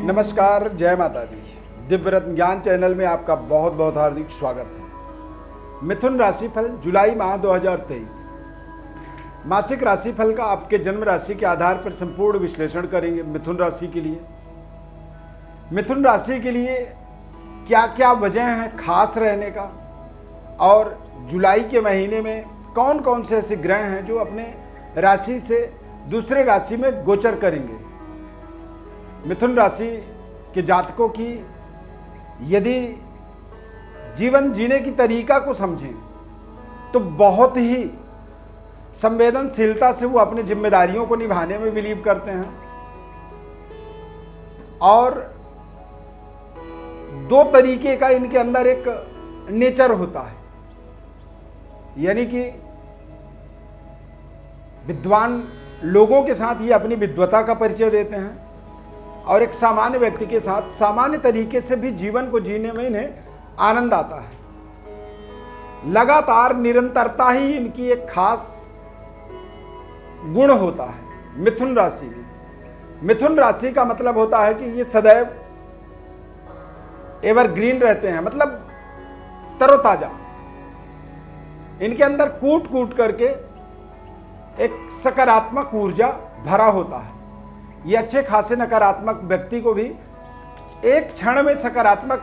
नमस्कार, जय माता दी। दिव्य रत्न ज्ञान चैनल में आपका बहुत बहुत हार्दिक स्वागत है। मिथुन राशिफल जुलाई माह 2023 मासिक राशिफल का आपके जन्म राशि के आधार पर संपूर्ण विश्लेषण करेंगे। मिथुन राशि के लिए क्या क्या वजह है खास रहने का, और जुलाई के महीने में कौन कौन से ऐसे ग्रह हैं जो अपने राशि से दूसरे राशि में गोचर करेंगे। मिथुन राशि के जातकों की यदि जीवन जीने की तरीका को समझें तो बहुत ही संवेदनशीलता से वो अपनी जिम्मेदारियों को निभाने में बिलीव करते हैं, और दो तरीके का इनके अंदर एक नेचर होता है, यानी कि विद्वान लोगों के साथ ये अपनी विद्वता का परिचय देते हैं, और एक सामान्य व्यक्ति के साथ सामान्य तरीके से भी जीवन को जीने में इन्हें आनंद आता है। लगातार निरंतरता ही इनकी एक खास गुण होता है। मिथुन राशि में, मिथुन राशि का मतलब होता है कि ये सदैव एवरग्रीन रहते हैं, मतलब तरोताजा। इनके अंदर कूट कूट करके एक सकारात्मक ऊर्जा भरा होता है। ये अच्छे खासे नकारात्मक व्यक्ति को भी एक क्षण में सकारात्मक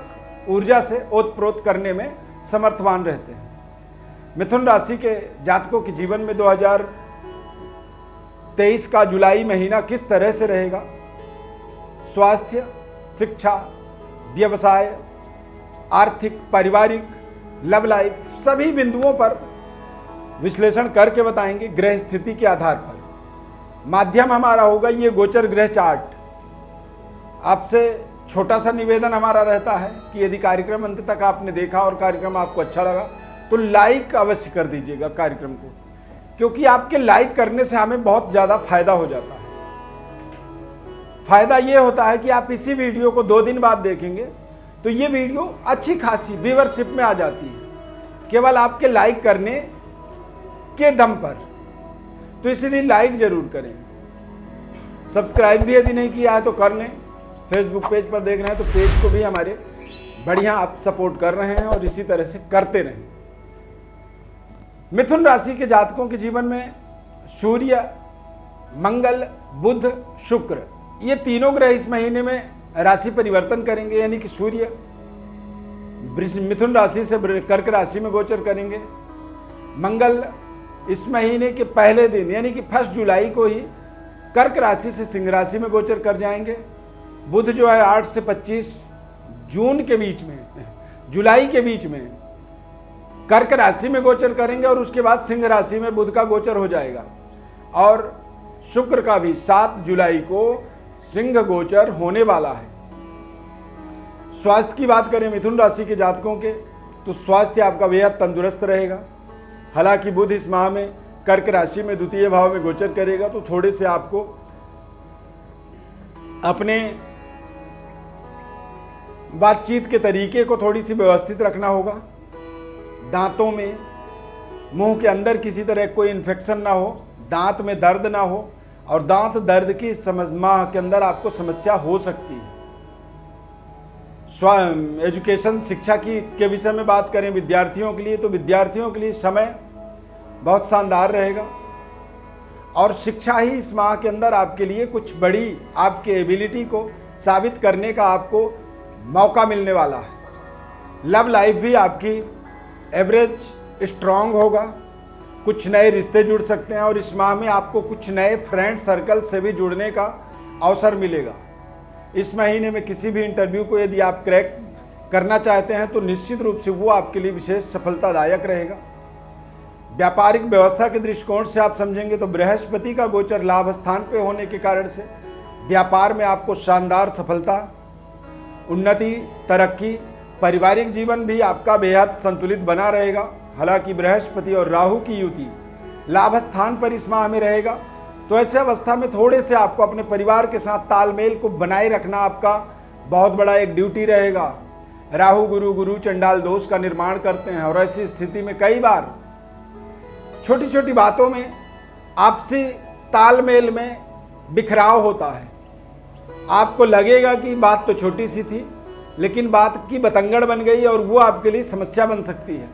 ऊर्जा से ओतप्रोत करने में समर्थवान रहते हैं। मिथुन राशि के जातकों के जीवन में 2023 का जुलाई महीना किस तरह से रहेगा, स्वास्थ्य, शिक्षा, व्यवसाय, आर्थिक, पारिवारिक, लव लाइफ, सभी बिंदुओं पर विश्लेषण करके बताएंगे ग्रह स्थिति के आधार पर। माध्यम हमारा होगा ये गोचर ग्रह चार्ट। आपसे छोटा सा निवेदन हमारा रहता है कि यदि कार्यक्रम अंत तक आपने देखा और कार्यक्रम आपको अच्छा लगा तो लाइक अवश्य कर दीजिएगा कार्यक्रम को, क्योंकि आपके लाइक करने से हमें बहुत ज़्यादा फायदा हो जाता है। फायदा ये होता है कि आप इसी वीडियो को 2 दिन बाद देखेंगे तो ये वीडियो अच्छी खासी व्यूअरशिप में आ जाती है, केवल आपके लाइक करने के दम पर। तो इसलिए लाइक जरूर करें। सब्सक्राइब भी यदि नहीं किया है तो कर लें। फेसबुक पेज पर देख रहे हैं तो पेज को भी हमारे बढ़िया आप सपोर्ट कर रहे हैं, और इसी तरह से करते रहें। मिथुन राशि के जातकों के जीवन में सूर्य, मंगल, बुध, शुक्र, ये तीनों ग्रह इस महीने में राशि परिवर्तन करेंगे, यानी कि सूर्य मिथुन राशि से कर्क राशि में गोचर करेंगे। मंगल इस महीने के पहले दिन यानी कि 1 जुलाई को ही कर्क राशि से सिंह राशि में गोचर कर जाएंगे। बुध जो है 8 से 25 जून के बीच में, जुलाई के बीच में कर्क राशि में गोचर करेंगे, और उसके बाद सिंह राशि में बुध का गोचर हो जाएगा। और शुक्र का भी 7 जुलाई को सिंह गोचर होने वाला है। स्वास्थ्य की बात करें मिथुन राशि के जातकों के, तो स्वास्थ्य आपका बेहद तंदुरुस्त रहेगा। हालांकि बुध इस माह में कर्क राशि में द्वितीय भाव में गोचर करेगा, तो थोड़े से आपको अपने बातचीत के तरीके को थोड़ी सी व्यवस्थित रखना होगा। दांतों में, मुंह के अंदर किसी तरह कोई इन्फेक्शन ना हो, दांत में दर्द ना हो, और दांत दर्द की माह के अंदर आपको समस्या हो सकती है। एजुकेशन, शिक्षा के विषय में बात करें विद्यार्थियों के लिए, तो विद्यार्थियों के लिए समय बहुत शानदार रहेगा, और शिक्षा ही इस माह के अंदर आपके लिए कुछ बड़ी आपके एबिलिटी को साबित करने का आपको मौका मिलने वाला है। लव लाइफ भी आपकी एवरेज स्ट्रांग होगा, कुछ नए रिश्ते जुड़ सकते हैं, और इस माह में आपको कुछ नए फ्रेंड सर्कल से भी जुड़ने का अवसर मिलेगा। इस महीने में किसी भी इंटरव्यू को यदि आप क्रैक करना चाहते हैं तो निश्चित रूप से वो आपके लिए विशेष सफलतादायक रहेगा। व्यापारिक व्यवस्था के दृष्टिकोण से आप समझेंगे तो बृहस्पति का गोचर लाभ स्थान पे होने के कारण से व्यापार में आपको शानदार सफलता, उन्नति, तरक्की, पारिवारिक जीवन भी आपका बेहद संतुलित बना रहेगा। हालांकि बृहस्पति और राहु की युति लाभ स्थान पर इस माह में रहेगा, तो ऐसे अवस्था में थोड़े से आपको अपने परिवार के साथ तालमेल को बनाए रखना आपका बहुत बड़ा एक ड्यूटी रहेगा। राहु गुरु चंडाल दोष का निर्माण करते हैं, और ऐसी स्थिति में कई बार छोटी छोटी बातों में आपसी तालमेल में बिखराव होता है, आपको लगेगा कि बात तो छोटी सी थी, लेकिन बात की बतंगड़ बन गई और वो आपके लिए समस्या बन सकती है।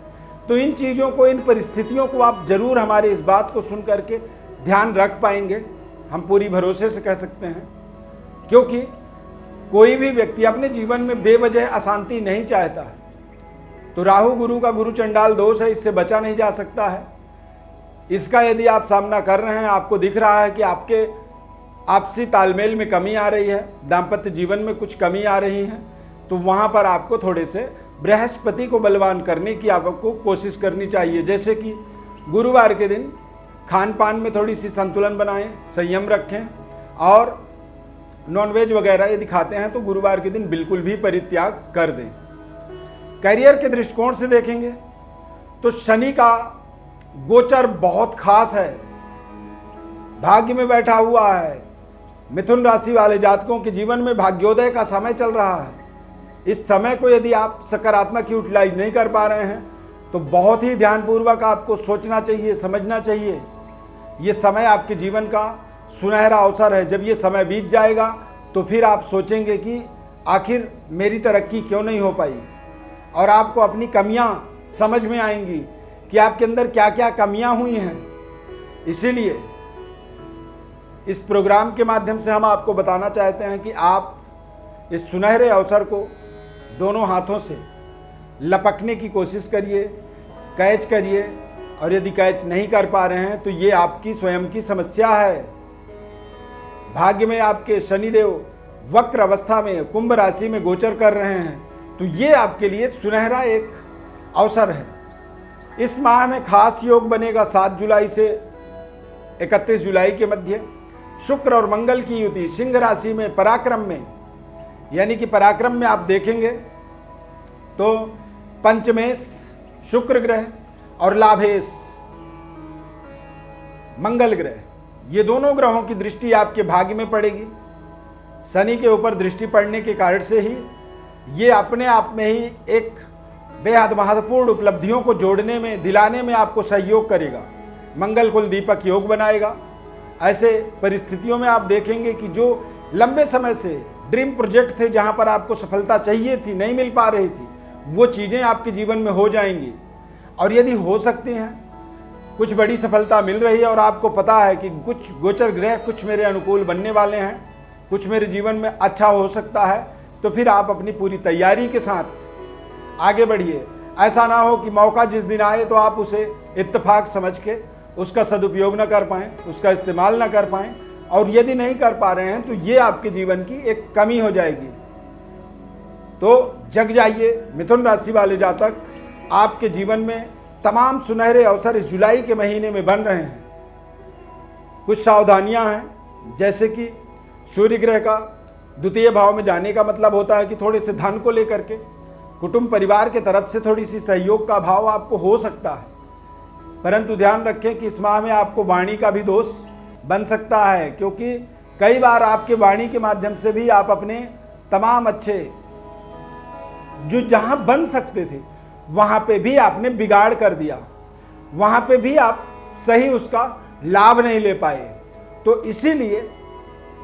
तो इन चीज़ों को, इन परिस्थितियों को आप जरूर हमारे इस बात को सुन करके ध्यान रख पाएंगे, हम पूरी भरोसे से कह सकते हैं। क्योंकि कोई भी व्यक्ति अपने जीवन में बेवजह अशांति नहीं चाहता है। तो राहु गुरु का गुरु चंडाल दोष है, इससे बचा नहीं जा सकता है। इसका यदि आप सामना कर रहे हैं, आपको दिख रहा है कि आपके आपसी तालमेल में कमी आ रही है, दाम्पत्य जीवन में कुछ कमी आ रही है, तो वहाँ पर आपको थोड़े से बृहस्पति को बलवान करने की आपको कोशिश करनी चाहिए। जैसे कि गुरुवार के दिन खान पान में थोड़ी सी संतुलन बनाएं, संयम रखें, और नॉनवेज वगैरह यदि खाते हैं तो गुरुवार के दिन बिल्कुल भी परित्याग कर दें। करियर के दृष्टिकोण से देखेंगे तो शनि का गोचर बहुत खास है, भाग्य में बैठा हुआ है। मिथुन राशि वाले जातकों के जीवन में भाग्योदय का समय चल रहा है। इस समय को यदि आप सकारात्मक यूटिलाइज नहीं कर पा रहे हैं तो बहुत ही ध्यानपूर्वक आपको सोचना चाहिए, समझना चाहिए। ये समय आपके जीवन का सुनहरा अवसर है। जब ये समय बीत जाएगा तो फिर आप सोचेंगे कि आखिर मेरी तरक्की क्यों नहीं हो पाई, और आपको अपनी कमियां समझ में आएंगी कि आपके अंदर क्या क्या कमियां हुई हैं। इसीलिए इस प्रोग्राम के माध्यम से हम आपको बताना चाहते हैं कि आप इस सुनहरे अवसर को दोनों हाथों से लपकने की कोशिश करिए, कैच करिए, और यदि कैच नहीं कर पा रहे हैं तो ये आपकी स्वयं की समस्या है। भाग्य में आपके शनिदेव वक्र अवस्था में कुंभ राशि में गोचर कर रहे हैं, तो ये आपके लिए सुनहरा एक अवसर है। इस माह में खास योग बनेगा 7 जुलाई से 31 जुलाई के मध्य। शुक्र और मंगल की युति सिंह राशि में पराक्रम में, यानी कि पराक्रम में आप देखेंगे तो पंचमेश शुक्र ग्रह और लाभेश मंगल ग्रह, ये दोनों ग्रहों की दृष्टि आपके भाग्य में पड़ेगी। शनि के ऊपर दृष्टि पड़ने के कारण से ही ये अपने आप में ही एक बेहद महत्वपूर्ण उपलब्धियों को जोड़ने में, दिलाने में आपको सहयोग करेगा। मंगल कुल दीपक योग बनाएगा। ऐसे परिस्थितियों में आप देखेंगे कि जो लंबे समय से ड्रीम प्रोजेक्ट थे, जहां पर आपको सफलता चाहिए थी, नहीं मिल पा रही थी, वो चीज़ें आपके जीवन में हो जाएंगी। और यदि हो सकती हैं, कुछ बड़ी सफलता मिल रही है और आपको पता है कि कुछ गोचर ग्रह कुछ मेरे अनुकूल बनने वाले हैं, कुछ मेरे जीवन में अच्छा हो सकता है, तो फिर आप अपनी पूरी तैयारी के साथ आगे बढ़िए। ऐसा ना हो कि मौका जिस दिन आए तो आप उसे इत्तेफाक समझ के उसका सदुपयोग न कर पाएँ, उसका इस्तेमाल न कर पाएँ, और यदि नहीं कर पा रहे हैं तो ये आपके जीवन की एक कमी हो जाएगी। तो जग जाइए मिथुन राशि वाले जातक, आपके जीवन में तमाम सुनहरे अवसर इस जुलाई के महीने में बन रहे हैं। कुछ सावधानियां हैं, जैसे कि सूर्य ग्रह का द्वितीय भाव में जाने का मतलब होता है कि थोड़े से धन को लेकर के कुटुंब परिवार के तरफ से थोड़ी सी सहयोग का भाव आपको हो सकता है। परंतु ध्यान रखें कि इस माह में आपको वाणी का भी दोष बन सकता है, क्योंकि कई बार आपके वाणी के माध्यम से भी आप अपने तमाम अच्छे जो जहां बन सकते थे वहां पे भी आपने बिगाड़ कर दिया, वहां पे भी आप सही उसका लाभ नहीं ले पाए। तो इसीलिए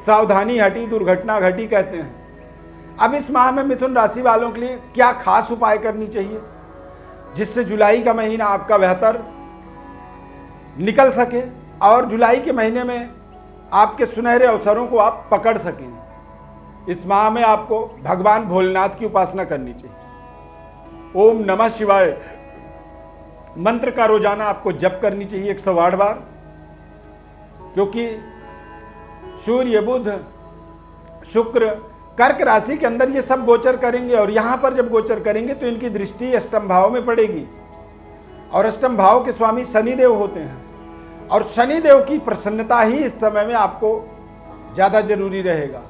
सावधानी हटी दुर्घटना घटी कहते हैं। अब इस माह में मिथुन राशि वालों के लिए क्या खास उपाय करनी चाहिए जिससे जुलाई का महीना आपका बेहतर निकल सके और जुलाई के महीने में आपके सुनहरे अवसरों को आप पकड़ सकें। इस माह में आपको भगवान भोलेनाथ की उपासना करनी चाहिए। ओम नमः शिवाय मंत्र का रोजाना आपको जप करनी चाहिए 108 बार, क्योंकि सूर्य बुध शुक्र कर्क राशि के अंदर ये सब गोचर करेंगे, और यहां पर जब गोचर करेंगे तो इनकी दृष्टि अष्टम भाव में पड़ेगी, और अष्टम भाव के स्वामी शनिदेव होते हैं, और शनिदेव की प्रसन्नता ही इस समय में आपको ज्यादा जरूरी रहेगा।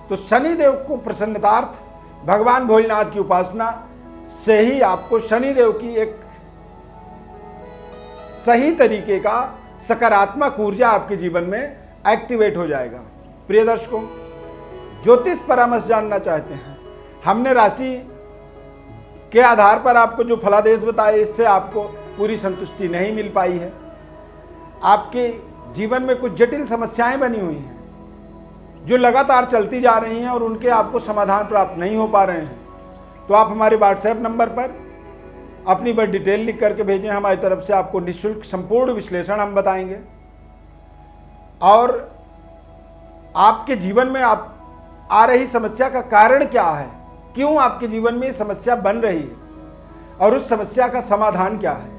तो शनिदेव को प्रसन्नतार्थ भगवान भोलेनाथ की उपासना से ही आपको शनिदेव की एक सही तरीके का सकारात्मक ऊर्जा आपके जीवन में एक्टिवेट हो जाएगा। प्रिय दर्शकों, ज्योतिष परामर्श जानना चाहते हैं, हमने राशि के आधार पर आपको जो फलादेश बताए, इससे आपको पूरी संतुष्टि नहीं मिल पाई है, आपके जीवन में कुछ जटिल समस्याएं बनी हुई हैं, जो लगातार चलती जा रही हैं और उनके आपको समाधान प्राप्त नहीं हो पा रहे हैं, तो आप हमारे व्हाट्सएप नंबर पर अपनी बड़ी डिटेल लिख करके भेजें। हमारी तरफ से आपको निःशुल्क संपूर्ण विश्लेषण हम बताएंगे और आपके जीवन में आप आ रही समस्या का कारण क्या है, क्यों आपके जीवन में ये समस्या बन रही है और उस समस्या का समाधान क्या है,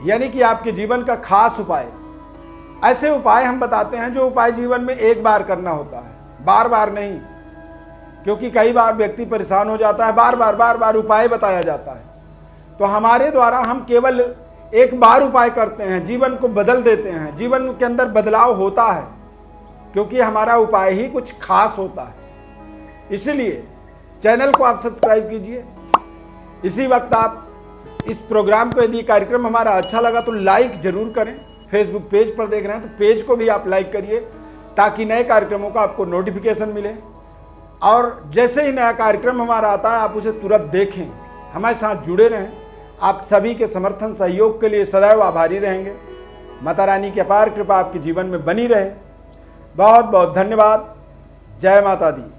यानी कि आपके जीवन का खास उपाय। ऐसे उपाय हम बताते हैं जो उपाय जीवन में एक बार करना होता है, बार बार नहीं, क्योंकि कई बार व्यक्ति परेशान हो जाता है, बार बार उपाय बताया जाता है। तो हमारे द्वारा हम केवल एक बार उपाय करते हैं, जीवन को बदल देते हैं, जीवन के अंदर बदलाव होता है, क्योंकि हमारा उपाय ही कुछ खास होता है। इसलिए चैनल को आप सब्सक्राइब कीजिए। इसी वक्त आप इस प्रोग्राम को, यदि कार्यक्रम हमारा अच्छा लगा तो लाइक जरूर करें। फेसबुक पेज पर देख रहे हैं तो पेज को भी आप लाइक करिए, ताकि नए कार्यक्रमों का आपको नोटिफिकेशन मिले और जैसे ही नया कार्यक्रम हमारा आता है आप उसे तुरंत देखें। हमारे साथ जुड़े रहें। आप सभी के समर्थन सहयोग के लिए सदैव आभारी रहेंगे। माता रानी की अपार कृपा आपके जीवन में बनी रहे। बहुत बहुत धन्यवाद। जय माता दी।